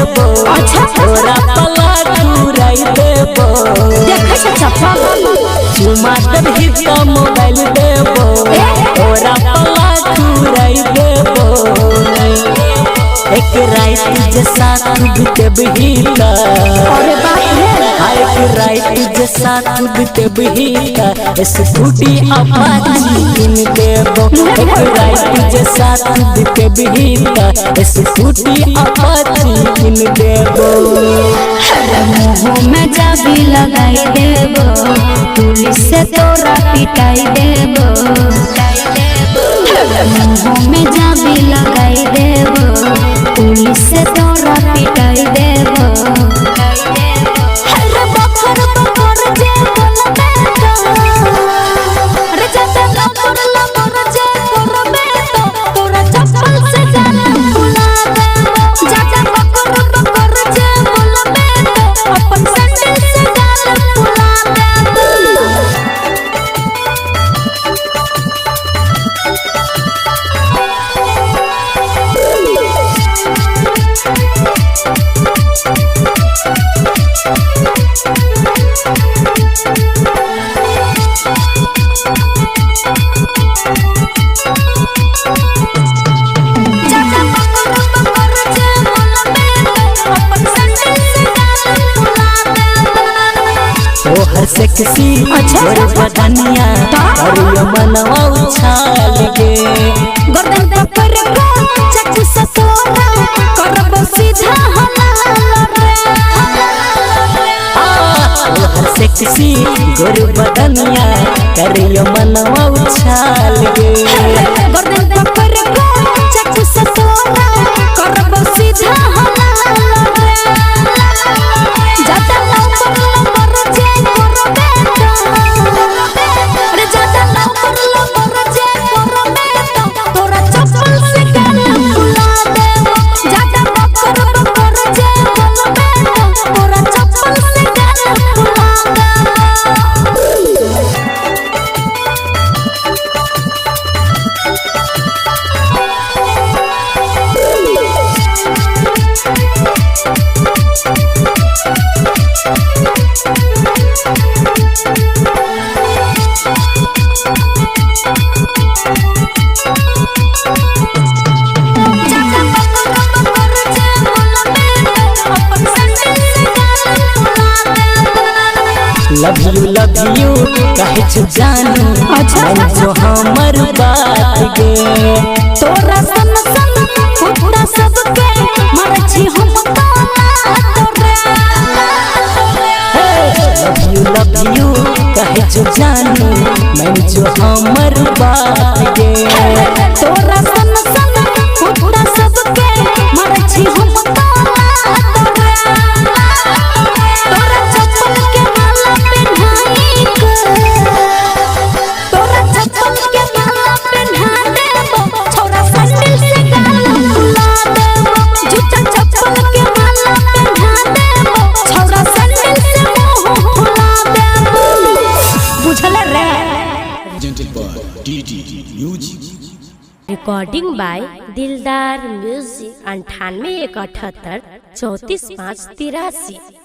देबो तोरा पला चुराई देबो देखे से चप्पल चुमा देबही त मोबाइल देबो तोरा पला चुराई देबो एक रात जैसा बीतेबही त अरे बाप रे एक रात जैसा बीतेबही त स्कूटी अपाची किन देबो एक रात जैसा बीतेबही त स्कूटी अपाची किन देबो मुँह में चाबी लगाई देबो पुलिस से तोरा पिटाई देबो मुँह में चाबी लगाई देबो पुलिस से तोरा पिटाई देबो अरे बखर बखर जे बोलबे तो अरे जाता लबर लबर जे करबे तो तोरा चप्पल से जान बुला देबो जाता बखर बखर जे बोलबे तो अपन सैंडल से जान बुला देबो हर सेक्सी जोर बदनिया और मनवा उछाल गे गर्दन पकड़ के चाकू से तोरा करबो सीधा हलाल रे हर सेक्सी गोर बदनिया करियो मनवा उछाल गे गर्दन पकड़ के चाकू से तोरा करबो सीधा हलाल रे जाता लबर जे करबे तो अरे जाता लबर जे करबे तो तोरा चप्पल से गाल बुला देबो जाता बकर जे करबे तो तोरा चप्पल से गाल बुला देबो लव यू कहे छु जानू मन जो हमर बात गे तोरा सन सन फुटा सबके मर छी हम लव यू कहे छु जानू मन जो हमर बात गे तोरा सन सन फुटा सबके मर छी हम तोरा चप्पल के माला पहनाई तोरा चप्पल के माला पहना देबो छोरा सैंडल से गाल बुला देबो जूता चप्पल के माला पहना देबो छोरा सैंडल से मुंह फुला देबो बुझल रे रिकॉर्डिंग बाय दिलदार म्यूजिक 98 178 34 5 83।